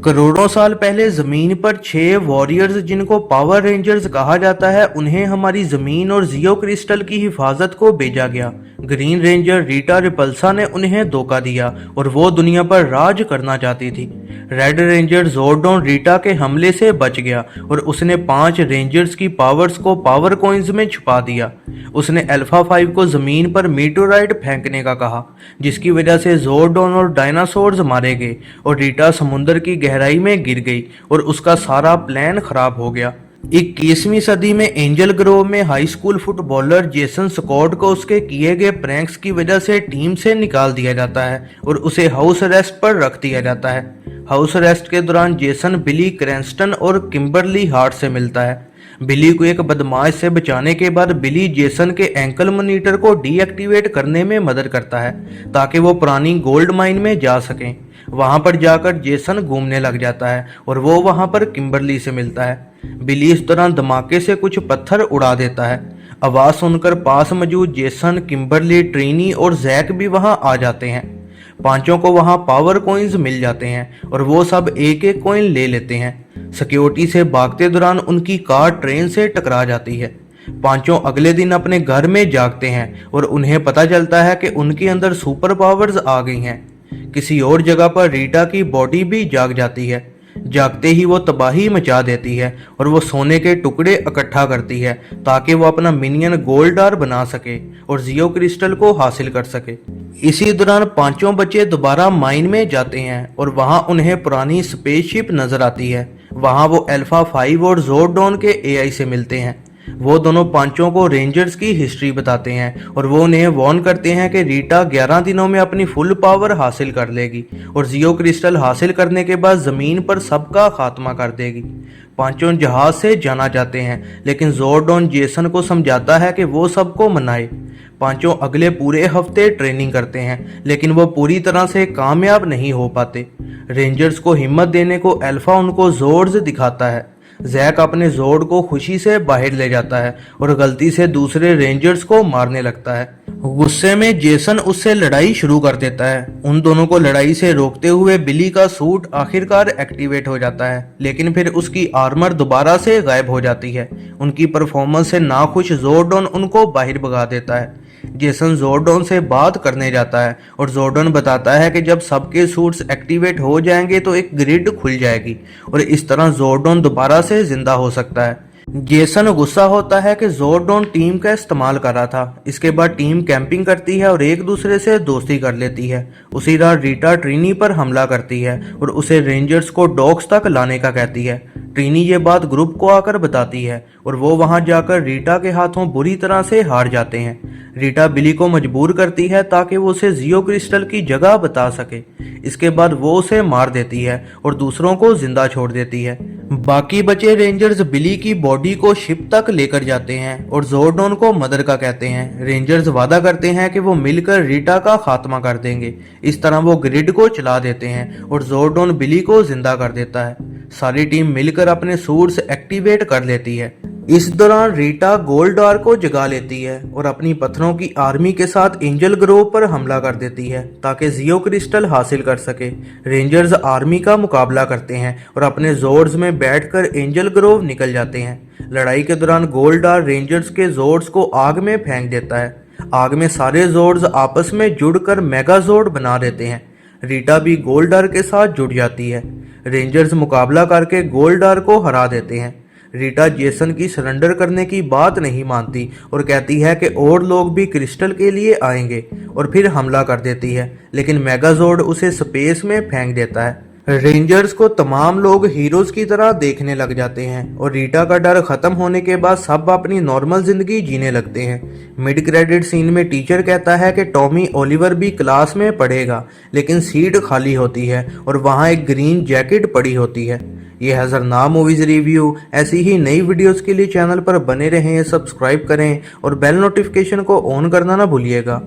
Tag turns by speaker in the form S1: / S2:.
S1: करोड़ों साल पहले जमीन पर 6 वॉरियर्स जिनको पावर रेंजर्स कहा जाता है, उन्हें हमारी जमीन और जियो क्रिस्टल की हिफाजत को भेजा गया। ग्रीन रेंजर रीटा रिपल्सा ने उन्हें धोखा दिया और वो दुनिया पर राज करना चाहती थी। रेड रेंजर जोरडॉन रीटा के हमले से बच गया और उसने 5 रेंजर्स की पावर्स को पावर कॉइन्स में छुपा दिया। उसने अल्फा 5 को जमीन पर मीटोराइट फेंकने का कहा, जिसकी वजह से जोरडॉन और डायनासोर्स मारे गए और रीटा समुद्र की गहराई में गिर गई और उसका सारा प्लान खराब हो गया। 21वीं सदी में एंजल ग्रोव में high school footballer Jason Scott को उसके किए गए प्रैंक्स की वजह से टीम से निकाल दिया जाता है और उसे हाउस अरेस्ट पर रख दिया जाता है। हाउस अरेस्ट के दौरान जेसन बिली क्रैंस्टन और किम्बरली हार्ट से मिलता है। बिली को एक बदमाश से बचाने के बाद बिली जेसन के एंकल मॉनिटर को डीएक्टिवेट करने में मदद करता है ताकि वो पुरानी गोल्ड माइन में जा सकें। वहां पर जाकर जेसन घूमने लग जाता है और वो वहां पर किम्बरली से मिलता है। बिली इस दौरान धमाके से कुछ पत्थर उड़ा देता है। आवाज सुनकर पास मौजूद जेसन, किम्बरली, ट्रीनी और जैक भी वहां आ जाते हैं। पांचों को वहां पावर कॉइन्स मिल जाते हैं और वो सब एक एक कॉइन ले लेते हैं। सिक्योरिटी से भागते दौरान उनकी कार ट्रेन से टकरा जाती है। पांचों अगले दिन अपने घर में जागते हैं और उन्हें पता चलता है कि उनके अंदर सुपर पावर्स आ गई हैं। किसी और जगह पर रीटा की बॉडी भी जाग जाती है। जागते ही वो तबाही मचा देती है और वो सोने के टुकड़े इकट्ठा करती है ताकि वो अपना मिनियन गोल्डार बना सके और जियो क्रिस्टल को हासिल कर सके। इसी दौरान पांचों बच्चे दोबारा माइन में जाते हैं और वहां उन्हें पुरानी स्पेसशिप नजर आती है। वहां वो अल्फा 5 और जोरडॉन के एआई से मिलते हैं। वो दोनों पांचों को रेंजर्स की हिस्ट्री बताते हैं और वो उन्हें वार्न करते हैं कि रीटा 11 दिनों में अपनी फुल पावर हासिल कर लेगी और जियो क्रिस्टल हासिल करने के बाद जमीन पर सबका खात्मा कर देगी। पांचों जहाज से जाना चाहते हैं लेकिन जोरडॉन जेसन को समझाता है कि वो सबको मनाए। पांचों अगले पूरे हफ्ते ट्रेनिंग करते हैं लेकिन वो पूरी तरह से कामयाब नहीं हो पाते। रेंजर्स को हिम्मत देने को अल्फा उनको जोर्स दिखाता है। जैक अपने जोर्ड को खुशी से बाहर ले जाता है और गलती से दूसरे रेंजर्स को मारने लगता है। गुस्से में जेसन उससे लड़ाई शुरू कर देता है। उन दोनों को लड़ाई से रोकते हुए बिली का सूट आखिरकार एक्टिवेट हो जाता है, लेकिन फिर उसकी आर्मर दोबारा से गायब हो जाती है। उनकी परफॉर्मेंस से नाखुश जोरडॉन उनको बाहर भगा देता है। जेसन जोरडॉन से बात करने जाता है और जोरडॉन बताता है कि जब सबके सूट्स एक्टिवेट हो जाएंगे तो एक ग्रिड खुल जाएगी और इस तरह जोरडॉन दोबारा से जिंदा हो सकता है। जेसन गुस्सा होता है कि जोरडॉन टीम का इस्तेमाल कर रहा था। इसके बाद टीम कैंपिंग करती है और एक दूसरे से दोस्ती कर लेती है। उसी रात रीटा ट्रीनी पर हमला करती है और उसे रेंजर्स को डॉक्स तक लाने का कहती है। ट्रीनी ये बात ग्रुप को आकर बताती है और वो वहां जाकर रीटा के हाथों बुरी तरह से हार जाते हैं। रीटा बिली को मजबूर करती है ताकि वो उसे जियो क्रिस्टल की जगह बता सके। इसके बाद वो उसे मार देती है और दूसरों को जिंदा छोड़ देती है। बाकी बचे रेंजर्स बिली की बॉडी को शिप तक लेकर जाते हैं और जोरडॉन को मदद का कहते हैं। रेंजर्स वादा करते हैं कि वो मिलकर रीटा का खात्मा कर देंगे। इस तरह वो ग्रिड को चला देते हैं और जोरडॉन बिली को जिंदा कर देता है। सारी टीम मिलकर अपने सूट्स एक्टिवेट कर लेती है। इस दौरान रीटा गोल्डार को जगा लेती है और अपनी पत्थरों की आर्मी के साथ एंजल ग्रोव पर हमला कर देती है ताकि जियो क्रिस्टल हासिल कर सके। रेंजर्स आर्मी का मुकाबला करते हैं और अपने जोर्ड्स में बैठकर एंजल ग्रोव निकल जाते हैं। लड़ाई के दौरान गोल्डार रेंजर्स के जोर्ड्स को आग में फेंक देता है। आग में सारे जोर्ड्स आपस में जुड़कर मेगाजोर्ड बना देते हैं। रीटा भी गोल्डार के साथ जुड़ जाती है। रेंजर्स मुकाबला करके गोल्डार को हरा देते हैं। रीटा जेसन की सरेंडर करने की बात नहीं मानती और कहती है कि और लोग भी क्रिस्टल के लिए आएंगे और फिर हमला कर देती है, लेकिन मेगाजोर्ड उसे स्पेस में फेंक देता है। रेंजर्स को तमाम लोग हीरोज की तरह देखने लग जाते हैं और रीटा का डर खत्म होने के बाद सब अपनी नॉर्मल जिंदगी जीने लगते हैं। मिड क्रेडिट सीन में टीचर कहता है कि टॉमी ओलिवर भी क्लास में पढ़ेगा, लेकिन सीट खाली होती है और वहां एक ग्रीन जैकेट पड़ी होती है। ये हज़रनाम मूवीज रिव्यू। ऐसी ही नई वीडियोस के लिए चैनल पर बने रहें, सब्सक्राइब करें और बेल नोटिफिकेशन को ऑन करना ना भूलिएगा।